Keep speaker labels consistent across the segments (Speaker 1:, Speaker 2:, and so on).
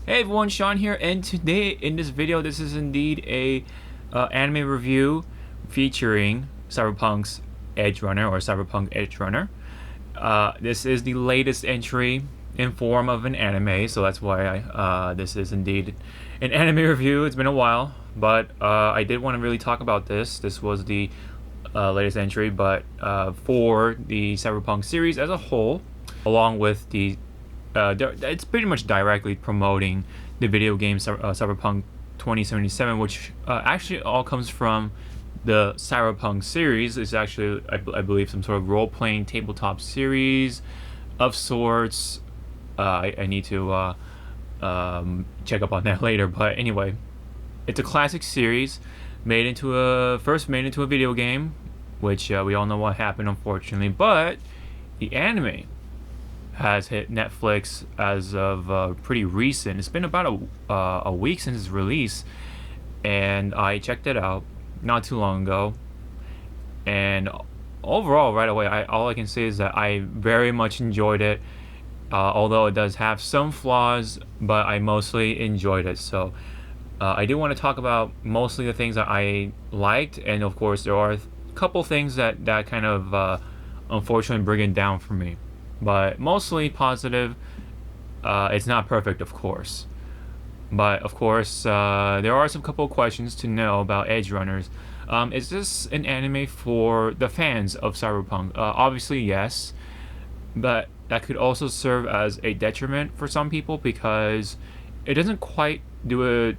Speaker 1: Hey everyone, Sean here, and today in this video, this is indeed a anime review featuring Cyberpunk's Edgerunner or Cyberpunk Edgerunner. This is the latest entry in form of an anime, so that's why this is indeed an anime review. It's been a while, but I did want to really talk about this. This was the latest entry, but for the Cyberpunk series as a whole, along with the it's pretty much directly promoting the video game Cyberpunk 2077, which actually all comes from the Cyberpunk series. It's actually, I believe, some sort of role-playing tabletop series of sorts. I need to check up on that later, but anyway, it's a classic series first made into a video game, which we all know what happened, unfortunately. But the anime has hit Netflix as of pretty recent. It's been about a week since its release, and I checked it out not too long ago. And overall, right away, all I can say is that I very much enjoyed it. Although it does have some flaws, but I mostly enjoyed it. So I do want to talk about mostly the things that I liked, and of course there are a couple things that kind of unfortunately bring it down for me. But mostly positive. It's not perfect, of course. But of course, there are some couple of questions to know about Edgerunners. Is this an anime for the fans of Cyberpunk? Obviously, yes. But that could also serve as a detriment for some people because it doesn't quite it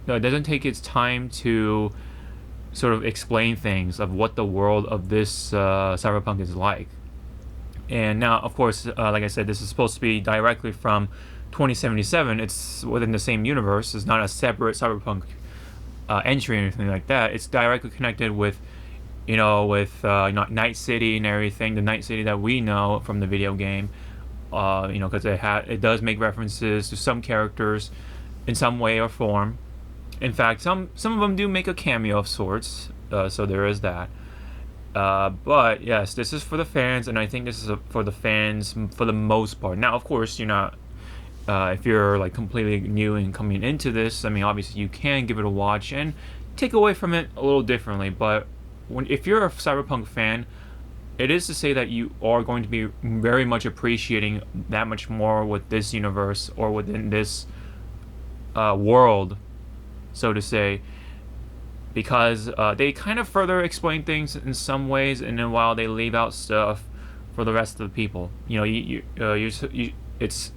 Speaker 1: doesn't take its time to sort of explain things of what the world of this Cyberpunk is like. And now, of course, like I said, this is supposed to be directly from 2077. It's within the same universe. It's not a separate Cyberpunk entry or anything like that. It's directly connected with, Night City and everything. The Night City that we know from the video game. Because it does make references to some characters in some way or form. In fact, some of them do make a cameo of sorts. So there is that. But yes, this is for the fans, and I think this is for the fans for the most part. Now, of course, you're not. If you're like completely new and coming into this, I mean, obviously you can give it a watch and take away from it a little differently. But if you're a Cyberpunk fan, it is to say that you are going to be very much appreciating that much more with this universe or within this world, so to say. Because they kind of further explain things in some ways, and then while they leave out stuff for the rest of the people, it's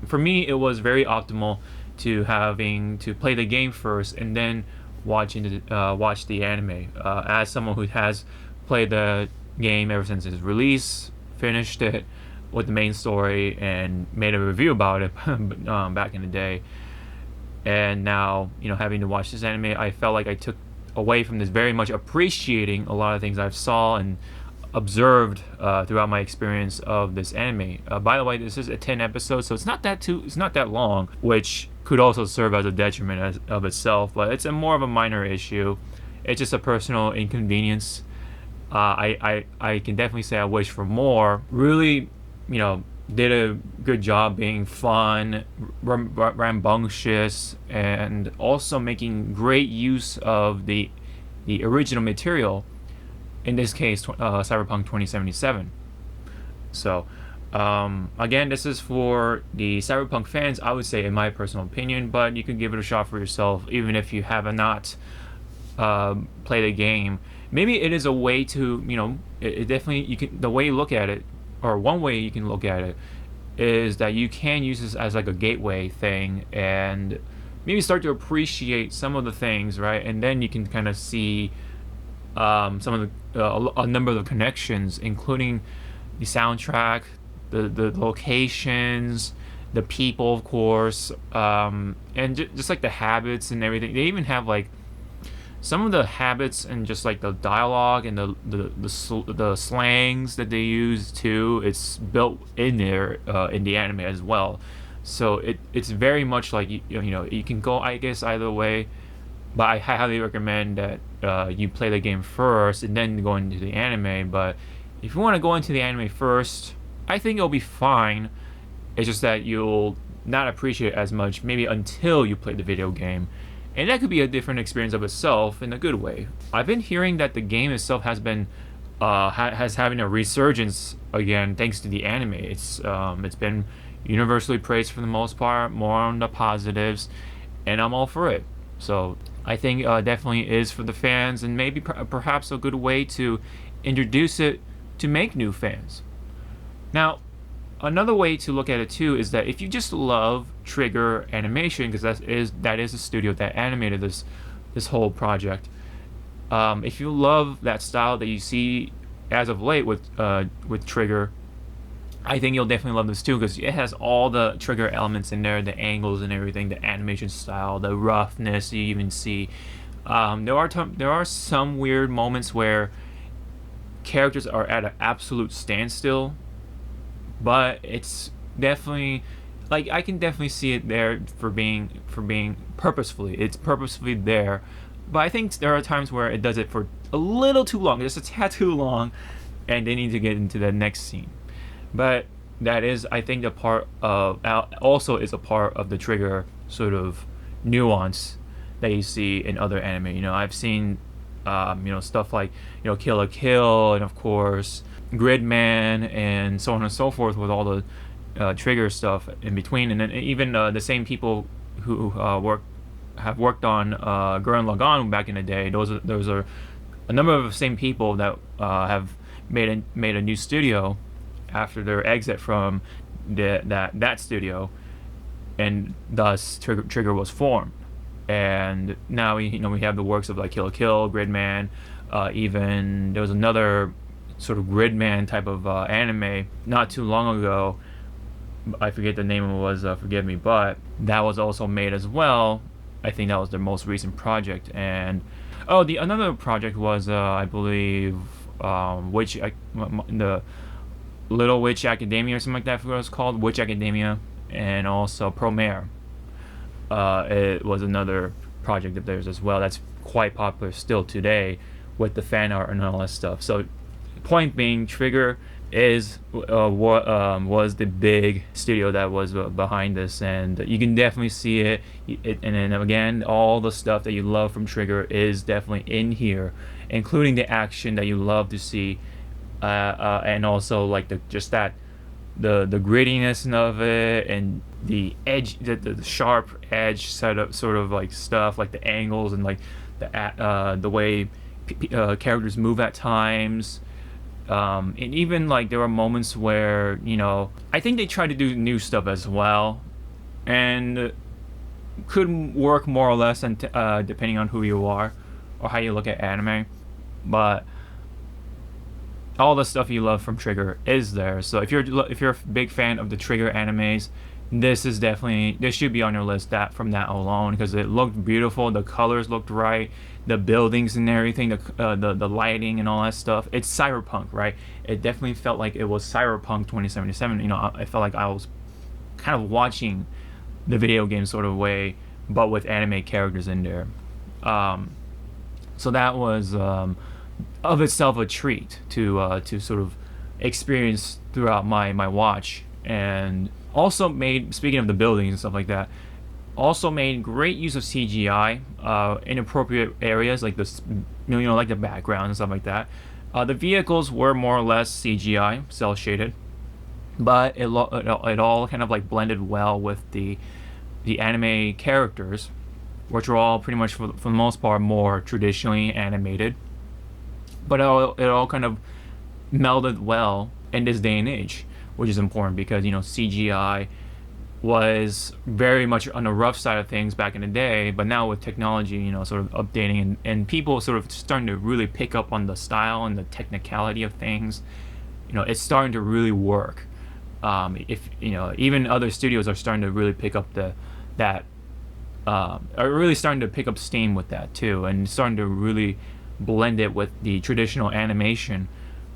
Speaker 1: for me it was very optimal to having to play the game first and then watch the anime. As someone who has played the game ever since its release, finished it with the main story, and made a review about it back in the day, and now having to watch this anime, I felt like I took away from this very much appreciating a lot of things I've saw and observed throughout my experience of this anime. By the way, this is a 10 episodes, so it's not that long, which could also serve as a detriment of itself, but it's more of a minor issue. It's just a personal inconvenience. I can definitely say I wish for more. Really, did a good job being fun, rambunctious, and also making great use of the original material, in this case Cyberpunk 2077. So again, this is for the Cyberpunk fans, I would say, in my personal opinion, but you can give it a shot for yourself even if you have not played the game. Maybe it is a way to, it definitely, you can, the way you look at it, or one way you can look at it, is that you can use this as like a gateway thing and maybe start to appreciate some of the things, right? And then you can kind of see some of a number of the connections, including the soundtrack, the locations, the people, of course, and just like the habits and everything. They even have like some of the habits and just like the dialogue and the slangs that they use too. It's built in there in the anime as well, so it's very much like you can go, I guess, either way, but I highly recommend that you play the game first and then go into the anime. But if you want to go into the anime first, I think it'll be fine. It's just that you'll not appreciate it as much maybe until you play the video game. And that could be a different experience of itself in a good way. I've been hearing that the game itself has been has having a resurgence again thanks to the anime. It's been universally praised for the most part, more on the positives, and I'm all for it. So I think definitely is for the fans, and maybe perhaps a good way to introduce it to make new fans. Now, another way to look at it too is that if you just love Trigger Animation, because that is the studio that animated this whole project. If you love that style that you see as of late with Trigger, I think you'll definitely love this too, because it has all the Trigger elements in there, the angles and everything, the animation style, the roughness you even see. There are some weird moments where characters are at an absolute standstill, but it's definitely, like, I can definitely see it there for being purposefully. It's purposefully there, but I think there are times where it does it for a little too long, just a tad too long, and they need to get into the next scene. But that is, I think, the part of also is a part of the Trigger sort of nuance that you see in other anime. I've seen stuff like Kill la Kill, and of course Gridman, and so on and so forth, with all the Trigger stuff in between. And then even the same people who have worked on Gurren Lagann back in the day, those are a number of the same people that have made a new studio after their exit from that studio, and thus Trigger was formed. And now we have the works of like Kill la Kill, Gridman, even there was another sort of Gridman type of anime not too long ago. I forget the name was, forgive me, but that was also made as well. I think that was their most recent project. And another project was I believe the Little Witch Academia or something like that, I forgot what it's called, Witch Academia, and also Promare. It was another project of theirs as well that's quite popular still today with the fan art and all that stuff. So point being, Trigger was the big studio that was behind this, and you can definitely see it. And then again, all the stuff that you love from Trigger is definitely in here, including the action that you love to see, and also like the grittiness of it, and the edge, the sharp edge setup sort of like stuff, like the angles and like the way characters move at times. And even like there were moments where I think they tried to do new stuff as well, and could work more or less, and depending on who you are or how you look at anime. But all the stuff you love from Trigger is there. So if you're a big fan of the Trigger animes, this should be on your list from that alone, because it looked beautiful, the colors looked right, the buildings and everything, the lighting and all that stuff. It's Cyberpunk, right? It definitely felt like it was Cyberpunk 2077. I felt like I was kind of watching the video game sort of way, but with anime characters in there. So that was of itself a treat to sort of experience throughout my watch. And also made, speaking of the buildings and stuff like that, also made great use of CGI in appropriate areas, like this, like the background and stuff like that. The vehicles were more or less CGI, cel shaded, but it all kind of like blended well with the anime characters, which are all pretty much for the most part more traditionally animated. But it all kind of melded well in this day and age, which is important, because CGI was very much on the rough side of things back in the day, but now with technology, sort of updating, and people sort of starting to really pick up on the style and the technicality of things, it's starting to really work. If even other studios are starting to really pick up are really starting to pick up steam with that too, and starting to really blend it with the traditional animation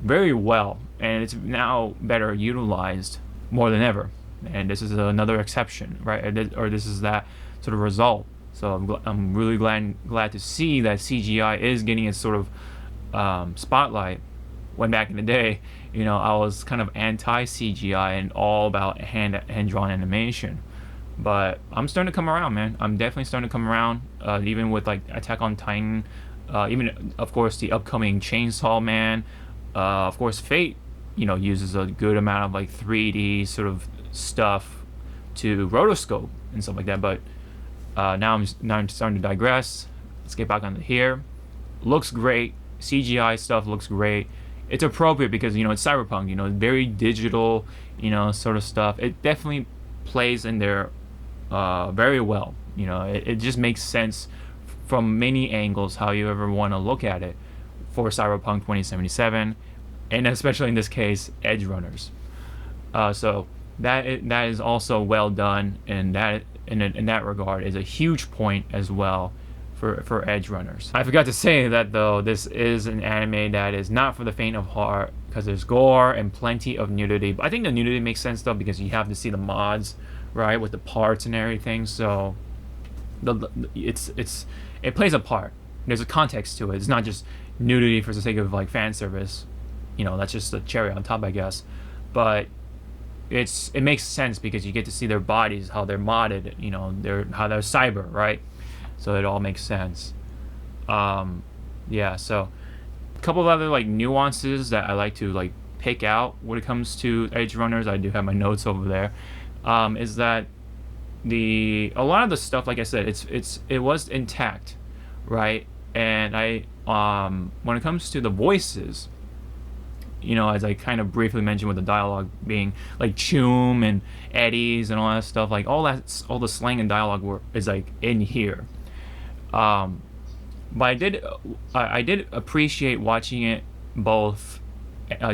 Speaker 1: very well, and it's now better utilized more than ever. And this is another exception, right? Or this is that sort of result. So I'm really glad to see that CGI is getting its sort of spotlight when back in the day, I was kind of anti CGI and all about hand drawn animation. But I'm starting to come around, man. I'm definitely starting to come around. Even with like Attack on Titan, even of course the upcoming Chainsaw Man. Of course, Fate, uses a good amount of like 3D sort of stuff to rotoscope and stuff like that. But now I'm starting to digress. Let's get back onto here. Looks great. CGI stuff looks great. It's appropriate because it's Cyberpunk. Very digital, sort of stuff. It definitely plays in there very well. It just makes sense from many angles how you ever want to look at it for Cyberpunk 2077, and especially in this case, Edgerunners. So that is also well done, and that in that regard is a huge point as well for Edgerunners. I forgot to say that though, this is an anime that is not for the faint of heart because there's gore and plenty of nudity. But I think the nudity makes sense though because you have to see the mods, right, with the parts and everything. So it plays a part. There's a context to it. It's not just nudity for the sake of like fan service. That's just the cherry on top, I guess. But it makes sense because you get to see their bodies, how they're modded, how they're cyber, right? So it all makes sense. Yeah, so a couple of other like nuances that I like to like pick out when it comes to Edgerunners. I do have my notes over there. Is that a lot of the stuff, like I said, it was intact, right? And when it comes to the voices, as I kind of briefly mentioned with the dialogue being like Choom and Eddies and all that stuff, like all the slang and dialogue is like in here. But I did appreciate watching it both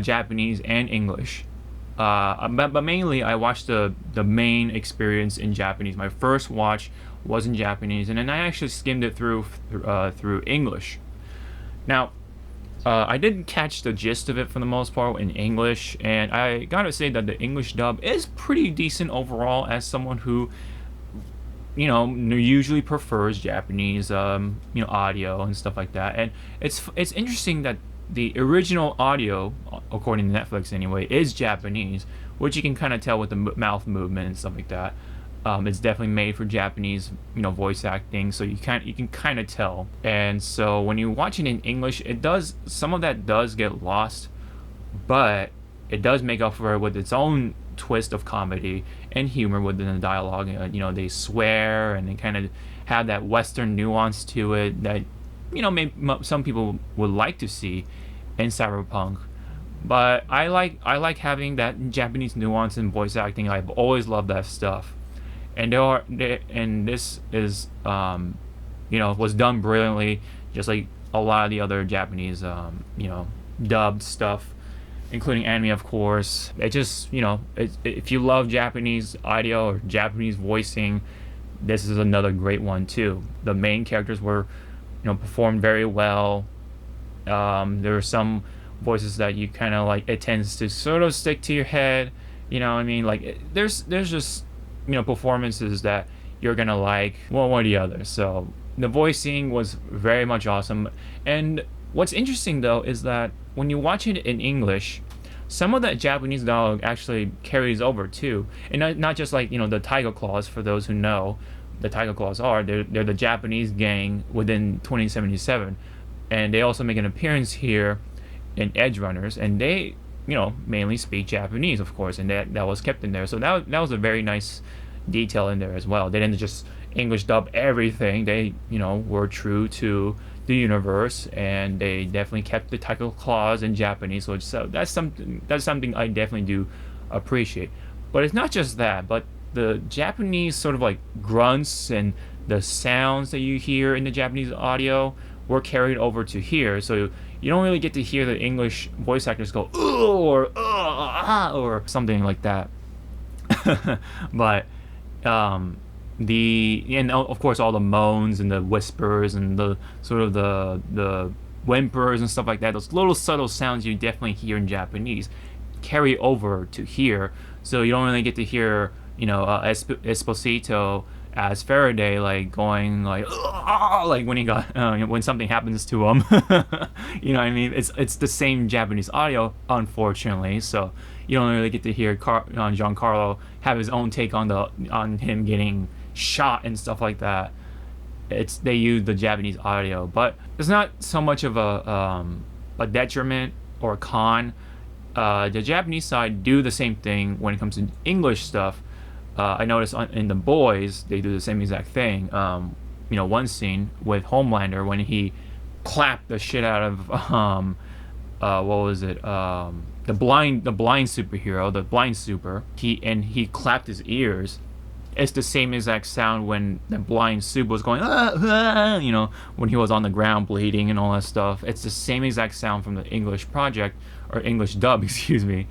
Speaker 1: Japanese and English. But mainly I watched the main experience in Japanese. My first watch was in Japanese, and then I actually skimmed it through English. Now, I did catch the gist of it for the most part in English, and I gotta say that the English dub is pretty decent overall as someone who usually prefers Japanese audio and stuff like that. And it's interesting that the original audio, according to Netflix anyway, is Japanese, which you can kind of tell with the mouth movement and stuff like that. It's definitely made for Japanese, voice acting, so you can kind of tell. And so when you watch it in English, some of that does get lost, but it does make up for it with its own twist of comedy and humor within the dialogue. They swear and they kind of have that Western nuance to it that maybe some people would like to see in Cyberpunk. But I like having that Japanese nuance in voice acting. I've always loved that stuff. And this is was done brilliantly, just like a lot of the other Japanese dubbed stuff, including anime, of course. It just if you love Japanese audio or Japanese voicing, this is another great one too. The main characters were performed very well. There are some voices that you kind of like, it tends to sort of stick to your head. Like there's just performances that you're gonna like one or the other. So the voicing was very much awesome. And what's interesting though is that when you watch it in English, some of that Japanese dialogue actually carries over too, and not just like the Tiger Claws. For those who know, the Tiger Claws they're the Japanese gang within 2077, and they also make an appearance here in Edgerunners, and they mainly speak Japanese, of course, and that was kept in there. So that was a very nice detail in there as well. They didn't just English dub everything. They were true to the universe, and they definitely kept the Tiger Claws in Japanese. So that's something I definitely do appreciate. But it's not just that, but the Japanese sort of like grunts and the sounds that you hear in the Japanese audio were carried over to here. So you don't really get to hear the English voice actors go "ooh" or something like that. But and of course all the moans and the whispers and the sort of the whimpers and stuff like that, those little subtle sounds you definitely hear in Japanese carry over to here. So you don't really get to hear Esposito as Faraday, like going like like when he got when something happens to him. You know what I mean? It's the same Japanese audio, unfortunately. So you don't really get to hear Giancarlo have his own take on him getting shot and stuff like that. They use the Japanese audio, but it's not so much of a detriment or a con. The Japanese side do the same thing when it comes to English stuff. I noticed in The Boys they do the same exact thing. One scene with Homelander when he clapped the shit out of what was it? The blind superhero, the blind super. He clapped his ears. It's the same exact sound when the blind super was going, when he was on the ground bleeding and all that stuff. It's the same exact sound from the English project, or English dub, excuse me.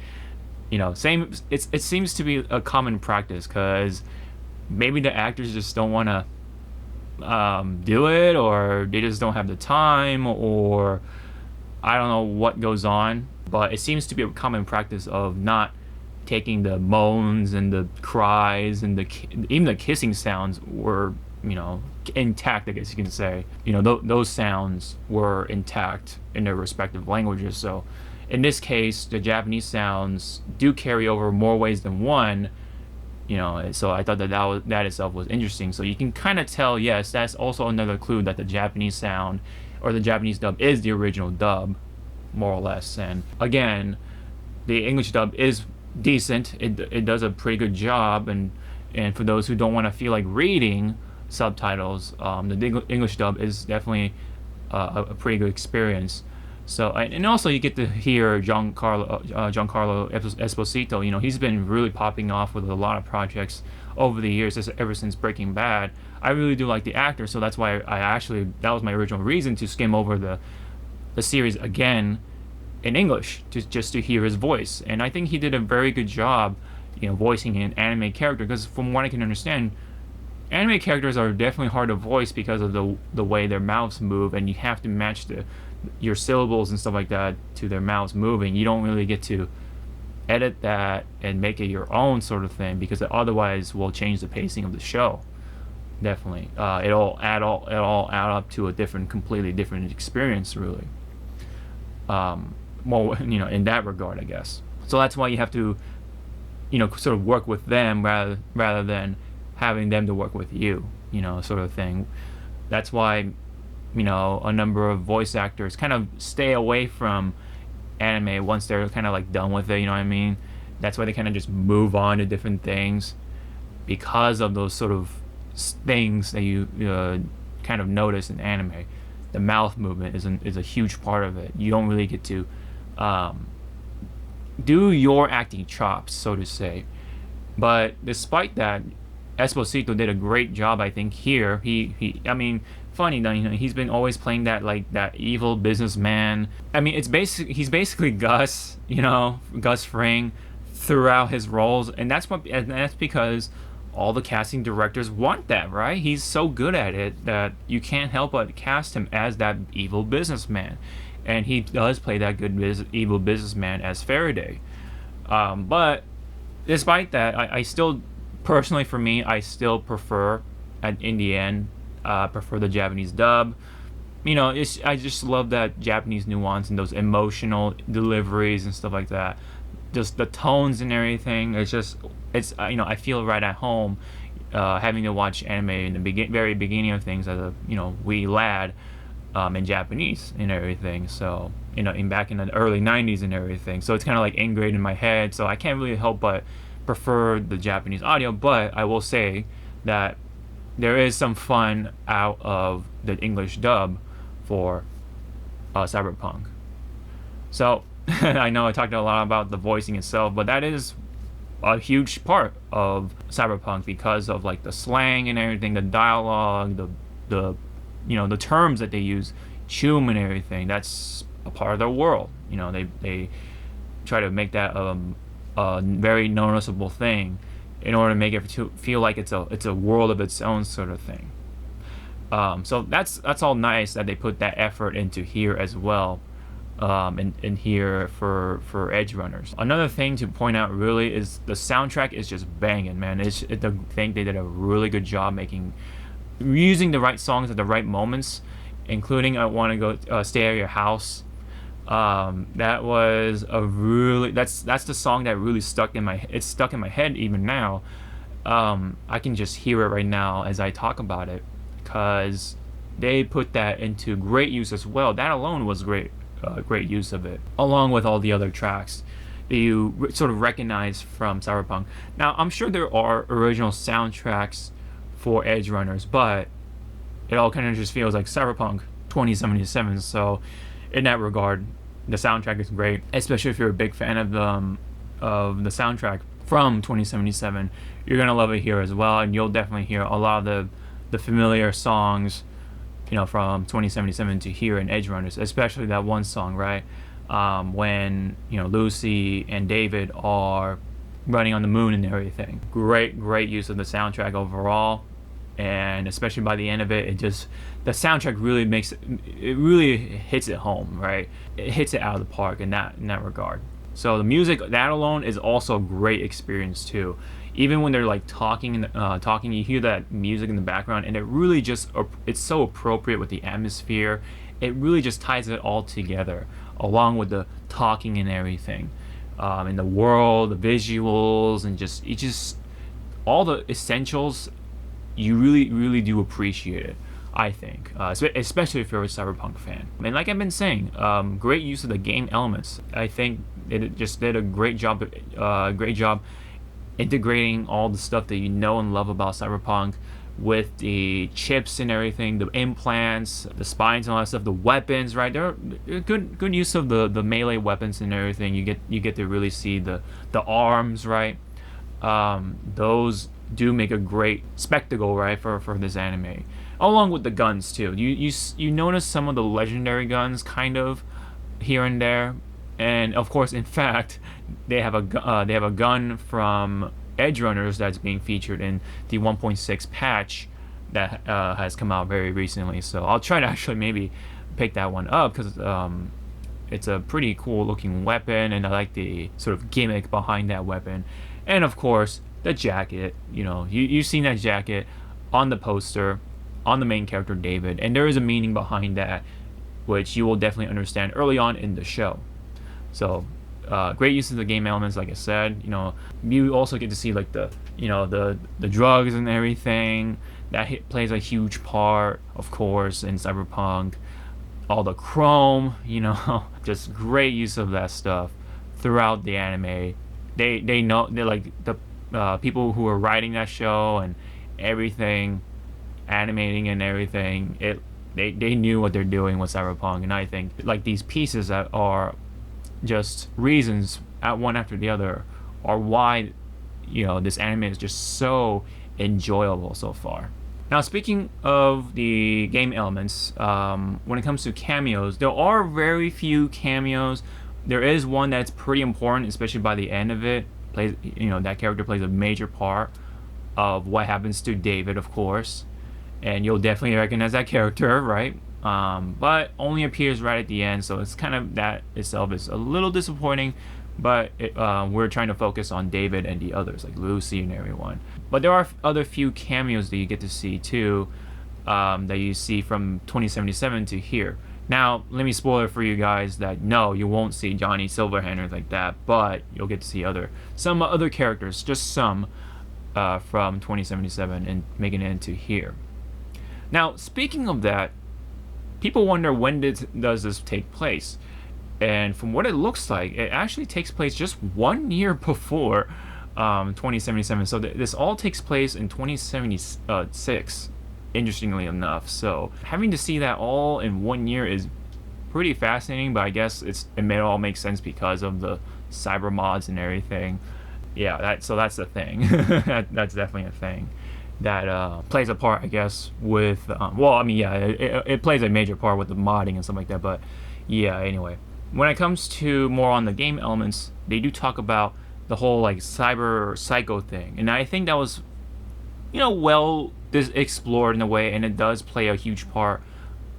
Speaker 1: Same. It seems to be a common practice because maybe the actors just don't want to do it, or they just don't have the time, or I don't know what goes on. But it seems to be a common practice of not taking the moans and the cries and even the kissing sounds were intact, I guess you can say. Those sounds were intact in their respective languages. So in this case, the Japanese sounds do carry over more ways than one. So I thought that itself was interesting. So you can kind of tell, yes, that's also another clue that the Japanese sound or the Japanese dub is the original dub, more or less. And again, the English dub is decent. It does a pretty good job, and for those who don't want to feel like reading subtitles, the English dub is definitely a pretty good experience. So and also you get to hear Giancarlo Esposito. He's been really popping off with a lot of projects over the years, ever since Breaking Bad. I really do like the actor, so that's why that was my original reason to skim over the series again in English, just to hear his voice. And I think he did a very good job, voicing an anime character, because from what I can understand, anime characters are definitely hard to voice because of the way their mouths move, and you have to match your syllables and stuff like that to their mouths moving. You don't really get to edit that and make it your own sort of thing, because it otherwise will change the pacing of the show. Definitely, it'll add up to a completely different experience, really. More, in that regard, I guess. So that's why you have to, sort of work with them rather than having them to work with you, sort of thing. That's why, a number of voice actors kind of stay away from anime once they're kind of like done with it. You know what I mean? That's why they kind of just move on to different things, because of those sort of things that you kind of notice in anime. The mouth movement is a huge part of it. You don't really get to do your acting chops, so to say. But despite that, Esposito did a great job, I think, here. I mean, funny that he's been always playing that evil businessman. I mean, he's basically Gus, Gus Fring throughout his roles, and that's because all the casting directors want that, right? He's so good at it that you can't help but cast him as that evil businessman, and he does play that good evil businessman as Faraday. But despite that, I still, personally for me, I still prefer, in the end, prefer the Japanese dub. I just love that Japanese nuance and those emotional deliveries and stuff like that. Just the tones and everything. I feel right at home, having to watch anime in the very beginning of things as a wee lad, in Japanese and everything. So back in the early '90s and everything. So it's kind of like ingrained in my head. So I can't really help but prefer the Japanese audio. But I will say that there is some fun out of the English dub for Cyberpunk. So I know I talked a lot about the voicing itself, but that is a huge part of Cyberpunk because of like the slang and everything, the dialogue, the terms that they use, chum and everything. That's a part of their world. They try to make that a very noticeable thing in order to make it feel like it's a world of its own sort of thing. So that's all nice that they put that effort into here as well. in here for Edgerunners. Another thing to point out really is the soundtrack is just banging, man. I think they did a really good job using the right songs at the right moments, including I Want to Go Stay at Your House. That was a really that's the song that really stuck in my head even now. I can just hear it right now as I talk about it, because they put that into great use as well. That alone was great use of it, along with all the other tracks that you sort of recognize from Cyberpunk. Now, I'm sure there are original soundtracks for Edgerunners, but it all kind of just feels like Cyberpunk 2077. So, in that regard, the soundtrack is great, especially if you're a big fan of the soundtrack from 2077. You're gonna love it here as well, and you'll definitely hear a lot of the familiar songs, from 2077 to here in Edgerunners, especially that one song, right? When Lucy and David are running on the moon and everything. Great use of the soundtrack overall, and especially by the end of it, the soundtrack really really hits it home, right? It hits it out of the park in that regard. So the music, that alone, is also a great experience too. Even when they're like talking, you hear that music in the background, and it really it's so appropriate with the atmosphere. It really just ties it all together, along with the talking and everything, and the world, the visuals, and just all the essentials. You really do appreciate it, I think, especially if you're a Cyberpunk fan. And like I've been saying, great use of the game elements. I think it just did a great job integrating all the stuff that you know and love about Cyberpunk, with the chips and everything, the implants, the spines and all that stuff, the weapons, right? They're good use of the melee weapons and everything. You get to really see the arms, right? Those do make a great spectacle, right, for this anime, along with the guns too. You notice some of the legendary guns kind of here and there, and of course, in fact, they have a gun from Edgerunners that's being featured in the 1.6 patch that has come out very recently. So I'll try to actually maybe pick that one up, because it's a pretty cool looking weapon, and I like the sort of gimmick behind that weapon. And of course, the jacket. You've seen that jacket on the poster, on the main character David, and there is a meaning behind that, which you will definitely understand early on in the show. So great use of the game elements, like I said. You also get to see like the drugs and everything that plays a huge part, of course, in Cyberpunk. All the chrome, just great use of that stuff throughout the anime. They're like the people who are writing that show and everything, animating and everything. They knew what they're doing with Cyberpunk, and I think like these pieces that are just reasons at one after the other are why this anime is just so enjoyable so far. Now, speaking of the game elements, when it comes to cameos, there are very few cameos. There is one that's pretty important, especially by the end of it. That character plays a major part of what happens to David, of course, and you'll definitely recognize that character, right? But only appears right at the end, so it's kind of, that itself is a little disappointing. But we're trying to focus on David and the others, like Lucy and everyone. But there are other few cameos that you get to see too, that you see from 2077 to here. Now, let me spoil it for you guys that no, you won't see Johnny Silverhand or like that, but you'll get to see some other characters, just some, from 2077 and making it into here. Now, speaking of that, people wonder, when does this take place? And from what it looks like, it actually takes place just 1 year before 2077. So this all takes place in 2076, interestingly enough. So having to see that all in 1 year is pretty fascinating, but I guess it may all make sense because of the cyber mods and everything. Yeah, so that's the thing. That's definitely a thing that plays a part, I guess, with it plays a major part with the modding and stuff like that. But yeah, anyway, when it comes to more on the game elements, they do talk about the whole like cyber psycho thing, and I think that was well explored in a way, and it does play a huge part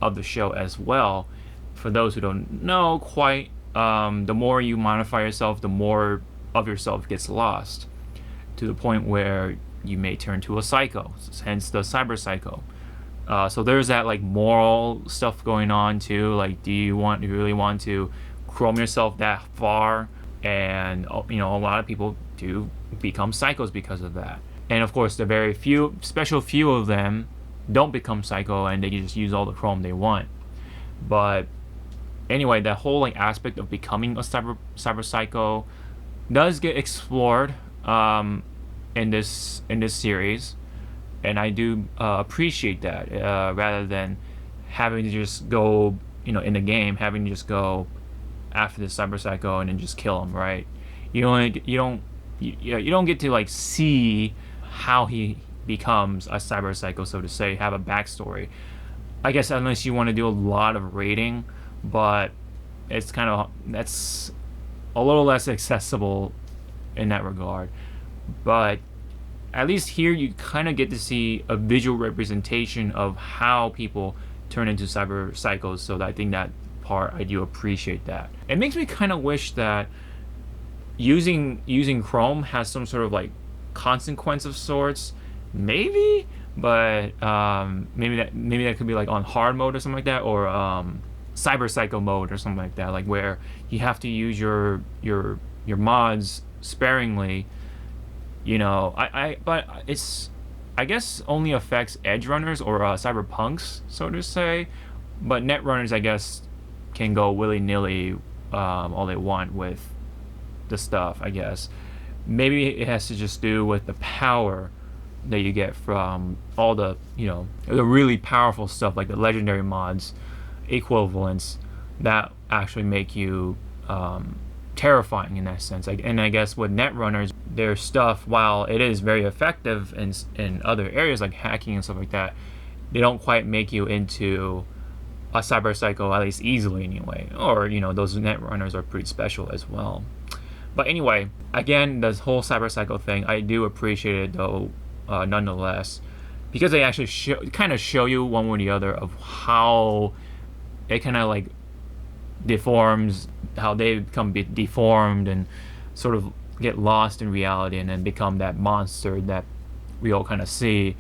Speaker 1: of the show as well. for those who don't know quite, the more you modify yourself, the more of yourself gets lost, to the point where you may turn to a psycho, hence the cyber psycho. So there's that like moral stuff going on too. Like, do you really want to chrome yourself that far? And a lot of people do become psychos because of that. And of course, the very special few of them don't become psycho, and they just use all the chrome they want. But anyway, that whole like aspect of becoming a cyber psycho does get explored in this series, and I do appreciate that, rather than having to just go, in the game, having to just go after the cyber psycho and then just kill him, right? You don't get to like see how he becomes a cyber psycho, so to say, have a backstory. I guess unless you want to do a lot of raiding, but that's a little less accessible in that regard. But at least here you kind of get to see a visual representation of how people turn into cyber psychos, so that I think that part, I do appreciate that. It makes me kind of wish that using Chrome has some sort of like consequence of sorts, maybe, but maybe that could be like on hard mode or something like that, or cyber psycho mode or something like that, like where you have to use your mods sparingly. But it's, I guess, only affects Edgerunners or Cyberpunks, so to say. But Netrunners, I guess, can go willy-nilly all they want with the stuff, I guess. Maybe it has to just do with the power that you get from all the, the really powerful stuff, like the legendary mods equivalents that actually make you terrifying in that sense. And I guess with Netrunners, their stuff, while it is very effective in other areas like hacking and stuff like that, they don't quite make you into a cyber psycho, at least easily anyway. Or those Netrunners are pretty special as well. But anyway, again, this whole cyber psycho thing, I do appreciate it though, nonetheless, because they actually show you one way or the other of how it kind of like deforms, how they become deformed and sort of get lost in reality, and then become that monster that we all kind of see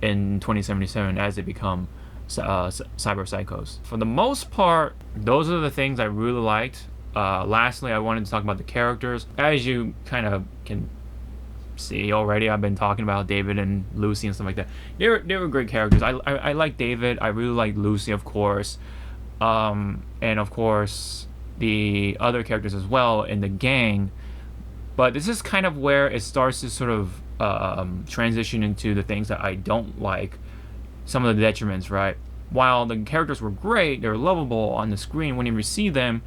Speaker 1: in 2077 as they become cyber psychos. For the most part, those are the things I really liked. Lastly, I wanted to talk about the characters. As you kind of can see already, I've been talking about David and Lucy and stuff like that. They were great characters. I like David. I really like Lucy, of course. And of course the other characters as well in the gang. But this is kind of where it starts to sort of transition into the things that I don't like, some of the detriments, right? While the characters were great, they're lovable on the screen, when you receive them,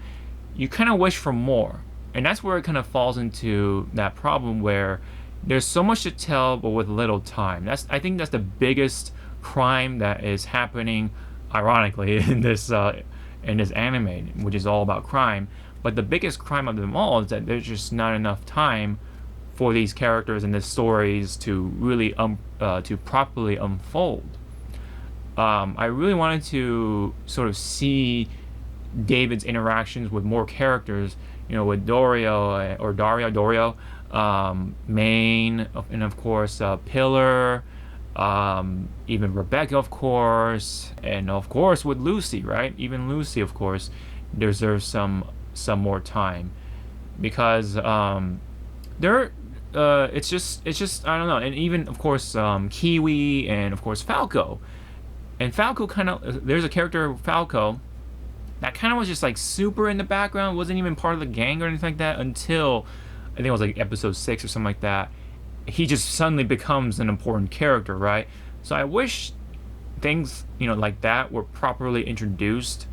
Speaker 1: you kind of wish for more. And that's where it kind of falls into that problem where there's so much to tell but with little time. I think that's the biggest crime that is happening, ironically, in this anime, which is all about crime. But the biggest crime of them all is that there's just not enough time for these characters and the stories to really to properly unfold. I really wanted to sort of see David's interactions with more characters, with Dario, Maine, and of course Pillar, even Rebecca, of course, and of course with Lucy, right? Even Lucy, of course, deserves some more time, because it's just I don't know. And even of course Kiwi, and of course Falco. And Falco there's a character, Falco, that kind of was just like super in the background, wasn't even part of the gang or anything like that, until I think it was like episode 6 or something like that. He just suddenly becomes an important character, right? So I wish things, like that were properly introduced.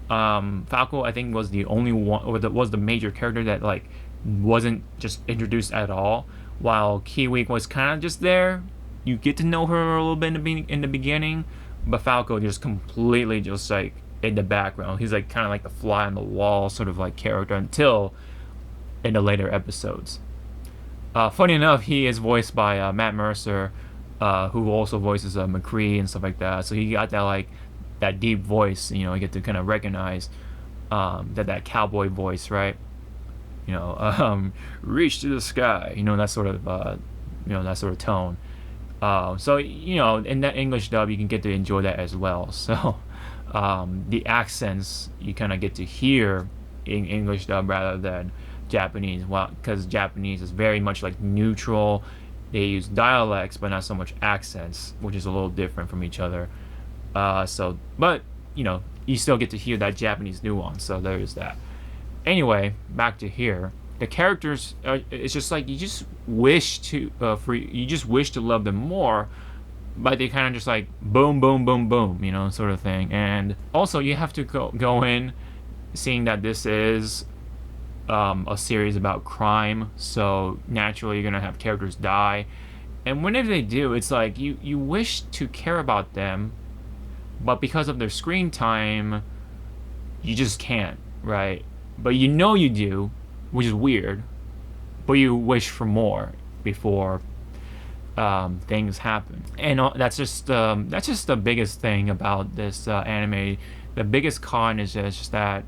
Speaker 1: Falco, I think, was the only one, or was the major character that like wasn't just introduced at all, while Kiwi was kind of just there. You get to know her a little bit in the beginning, but Falco just completely just like in the background. He's like kind of like the fly on the wall sort of like character until in the later episodes. Funny enough, he is voiced by Matt Mercer, who also voices McCree and stuff like that. So he got that that deep voice. You get to kind of recognize that cowboy voice, right? Reach to the sky. That sort of that sort of tone. So in that English dub, you can get to enjoy that as well. So the accents you kind of get to hear in English dub rather than Japanese. Well, because Japanese is very much like neutral. They use dialects, but not so much accents, which is a little different from each other. But you still get to hear that Japanese nuance. So there is that. Anyway, back to here. The characters, it's just like you just wish to love them more, but they kind of just like boom, boom, boom, boom, sort of thing. And also, you have to go in seeing that this is a series about crime, so naturally you're gonna have characters die, and whenever they do, it's like you wish to care about them, but because of their screen time, you just can't, right? But you do, which is weird, but you wish for more before things happen. And that's just the biggest thing about this anime. The biggest con is just that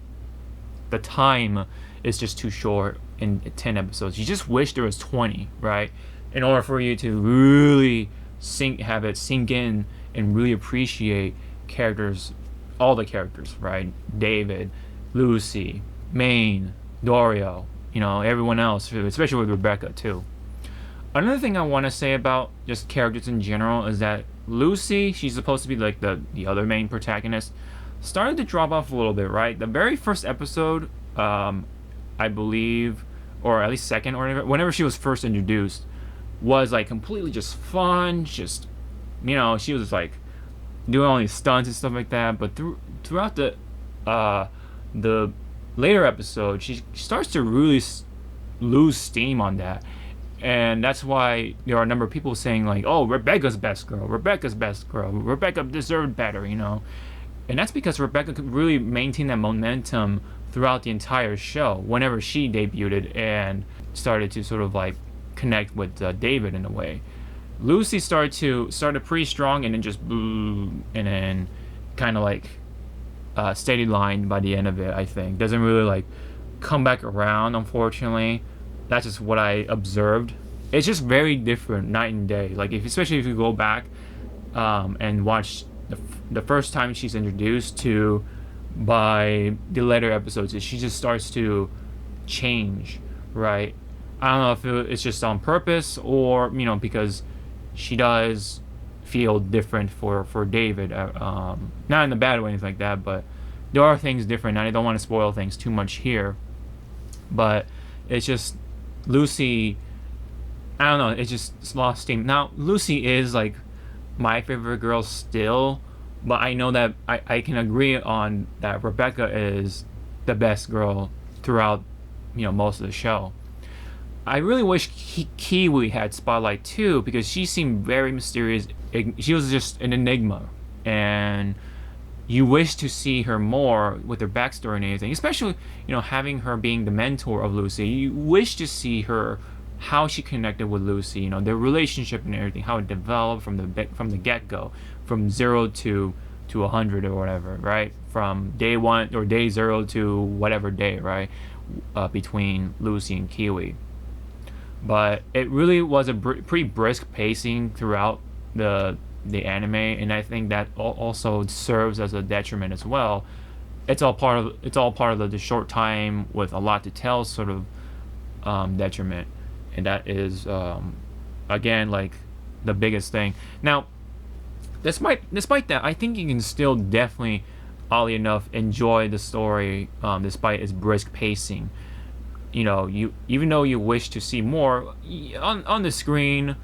Speaker 1: the time is just too short in 10 episodes. You just wish there was 20, right? In order for you to really have it sink in and really appreciate characters, all the characters, right? David, Lucy, Maine, Dorio, everyone else, especially with Rebecca too. Another thing I want to say about just characters in general is that Lucy, she's supposed to be like the other main protagonist, started to drop off a little bit, right? The very first episode, I believe, or at least second, or whenever she was first introduced, was like completely just fun, just she was like doing all these stunts and stuff like that. But throughout the later episode, she starts to really lose steam on that, and that's why there are a number of people saying like, "Oh, Rebecca deserved better," and that's because Rebecca could really maintain that momentum throughout the entire show. Whenever she debuted and started to sort of like connect with David in a way, Lucy started pretty strong and then just boom, and then kind of like steady line by the end of it. I think doesn't really like come back around, unfortunately. That's just what I observed. It's just very different, night and day. Like especially if you go back and watch the first time she's introduced to by the later episodes, she just starts to change, right? I don't know if it's just on purpose or because she does feel different for David, not in a bad way or anything like that, but there are things different. I don't want to spoil things too much here, but it's just Lucy, I don't know, it just lost steam. Now Lucy is like my favorite girl still, but I know that I can agree on that Rebecca is the best girl throughout most of the show. I really wish Kiwi had spotlight too, because she seemed very mysterious. She was just an enigma, and you wish to see her more with her backstory and everything, especially having her being the mentor of Lucy. You wish to see her, how she connected with Lucy, their relationship and everything, how it developed from the get-go, from 0 to 100 or whatever, right? From day 1 or day 0 to whatever day, right? Between Lucy and Kiwi. But it really was a pretty brisk pacing throughout the anime, and I think that also serves as a detriment as well. It's all part of the short time with a lot to tell sort of detriment, and that is again like the biggest thing. Now, despite that, I think you can still definitely, oddly enough, enjoy the story despite its brisk pacing. You even though you wish to see more on the screen,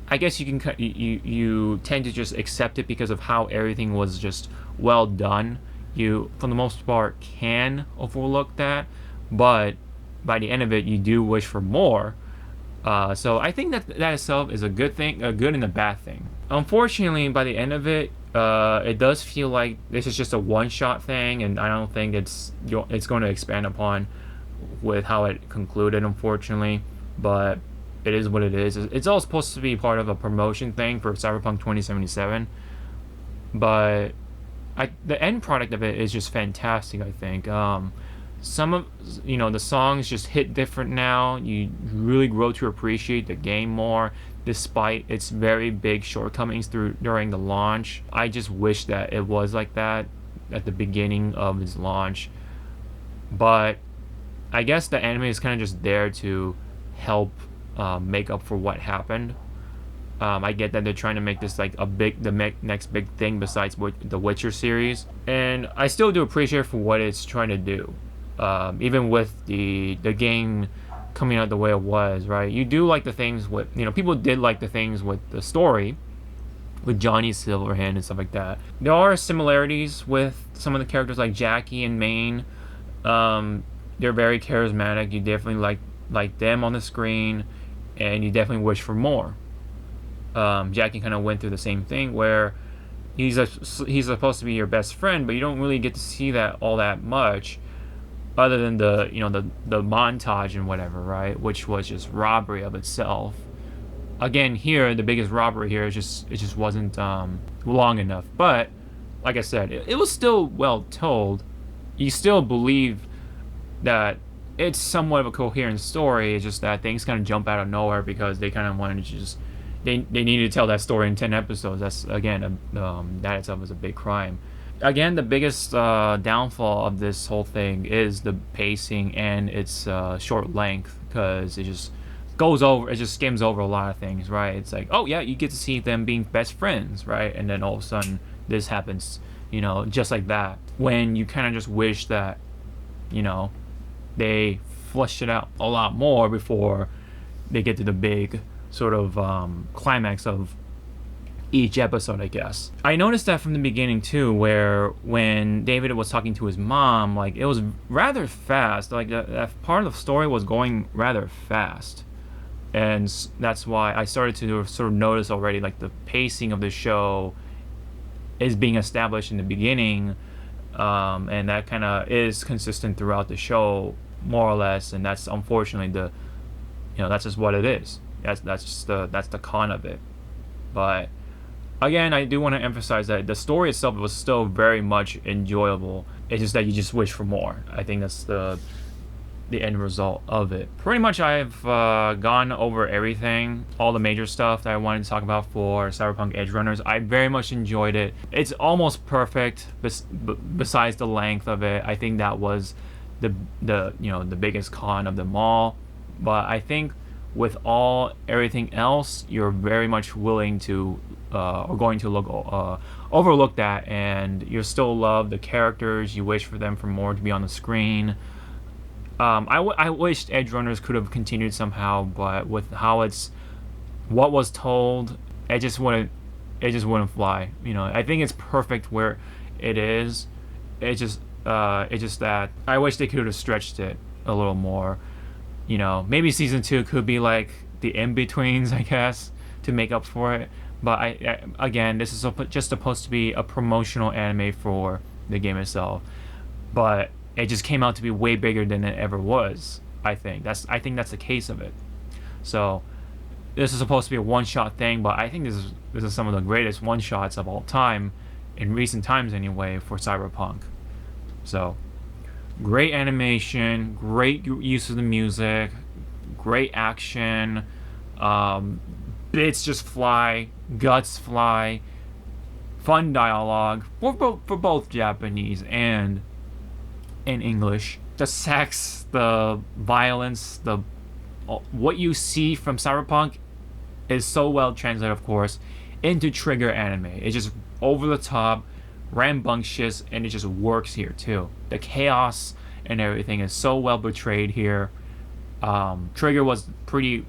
Speaker 1: I guess you tend to just accept it because of how everything was just well done. You, for the most part, can overlook that, but by the end of it, you do wish for more. So I think that itself is a good thing, a good and a bad thing. Unfortunately, by the end of it, it does feel like this is just a one-shot thing, and I don't think it's going to expand upon with how it concluded, unfortunately. But it is what it is. It's all supposed to be part of a promotion thing for Cyberpunk 2077, but the end product of it is just fantastic. I think some of the songs just hit different now. You really grow to appreciate the game more, despite its very big shortcomings during the launch. I just wish that it was like that at the beginning of its launch, but I guess the anime is kind of just there to help make up for what happened. I get that they're trying to make this like next big thing besides the Witcher series, and I still do appreciate it for what it's trying to do. Even with the game coming out the way it was, right? You do like the things with people did like the things with the story, with Johnny Silverhand and stuff like that. There are similarities with some of the characters like Jackie and Maine. They're very charismatic. You definitely like them on the screen, and you definitely wish for more. Jackie kind of went through the same thing where he's supposed to be your best friend, but you don't really get to see that all that much, other than the montage and whatever, right? Which was just robbery of itself. Again, here the biggest robbery here is it just wasn't long enough. But like I said, it was still well told. You still believe that it's somewhat of a coherent story. It's just that things kind of jump out of nowhere because they kind of wanted to just they needed to tell that story in 10 episodes. That's again that itself is a big crime. Again, the biggest downfall of this whole thing is the pacing and its short length, because it just skims over a lot of things, right? It's like, oh yeah, you get to see them being best friends, right? And then all of a sudden this happens, just like that, when you kind of just wish that they flushed it out a lot more before they get to the big sort of climax of each episode, I guess. I noticed that from the beginning too, where when David was talking to his mom, like it was rather fast. Like that part of the story was going rather fast, and that's why I started to sort of notice already, like the pacing of the show is being established in the beginning, and that kind of is consistent throughout the show more or less. And that's unfortunately that's just what it is. That's the con of it. But again, I do want to emphasize that the story itself was still very much enjoyable. It's just that you just wish for more. I think that's the end result of it. Pretty much I've gone over everything, all the major stuff that I wanted to talk about for Cyberpunk Edgerunners. I very much enjoyed it. It's almost perfect besides the length of it. I think that was the biggest con of them all. But I think with everything else, you're very much willing to or going to overlook that, and you still love the characters. You wish for them for more to be on the screen. I wished Edgerunners could have continued somehow, but with what was told, it just wouldn't fly. I think it's perfect where it is. It's just that I wish they could have stretched it a little more. Maybe season 2 could be like the in-betweens, I guess, to make up for it. But again, this is just supposed to be a promotional anime for the game itself. But it just came out to be way bigger than it ever was. I think that's the case of it. So this is supposed to be a one-shot thing, but I think this is some of the greatest one-shots of all time, in recent times anyway, for Cyberpunk. So great animation, great use of the music, great action, bits just fly, guts fly, fun dialogue for both Japanese and in English. The sex, the violence, what you see from Cyberpunk is so well translated, of course, into Trigger anime. It's just over the top, rambunctious, and it just works here too. The chaos and everything is so well portrayed here. Trigger was pretty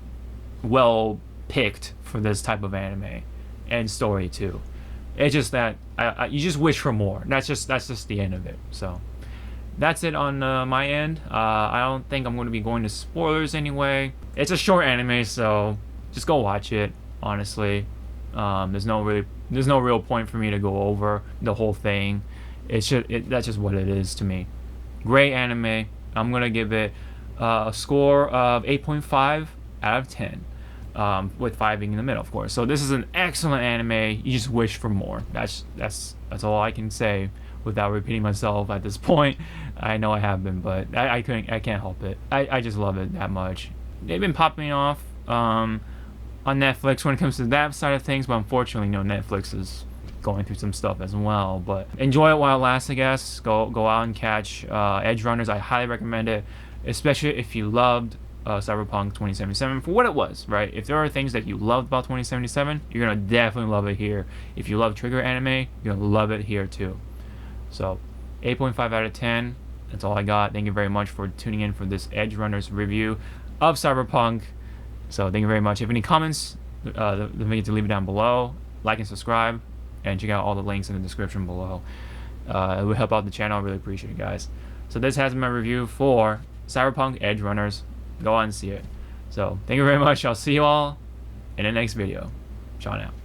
Speaker 1: well picked for this type of anime and story too. It's just that you just wish for more. That's just the end of it. So that's it on my end. I don't think I'm going to be going to spoilers anyway. It's a short anime, so just go watch it. Honestly, there's no real point for me to go over the whole thing. That's just what it is to me. Great anime. I'm gonna give it a score of 8.5 out of 10. with 5 being in the middle, of course. So this is an excellent anime. You just wish for more. That's all I can say without repeating myself at this point. I know I have been, but I can't help it. I just love it that much. They've been popping off on Netflix when it comes to that side of things, but unfortunately, Netflix is going through some stuff as well. But enjoy it while it lasts, I guess. Go out and catch Edgerunners. I highly recommend it, especially if you loved Cyberpunk 2077 for what it was, right? If there are things that you loved about 2077, you're gonna definitely love it here. If you love trigger anime, you're gonna love it here too. So 8.5 out of 10. That's all I got. Thank you very much for tuning in for this Edgerunners review of Cyberpunk. So thank you very much. If any comments, don't forget to leave it down below. Like and subscribe, and check out all the links in the description below. It will help out the channel. I really appreciate it, guys. So this has been my review for Cyberpunk Edgerunners. Go on and see it. So thank you very much. I'll see you all in the next video. Ciao now.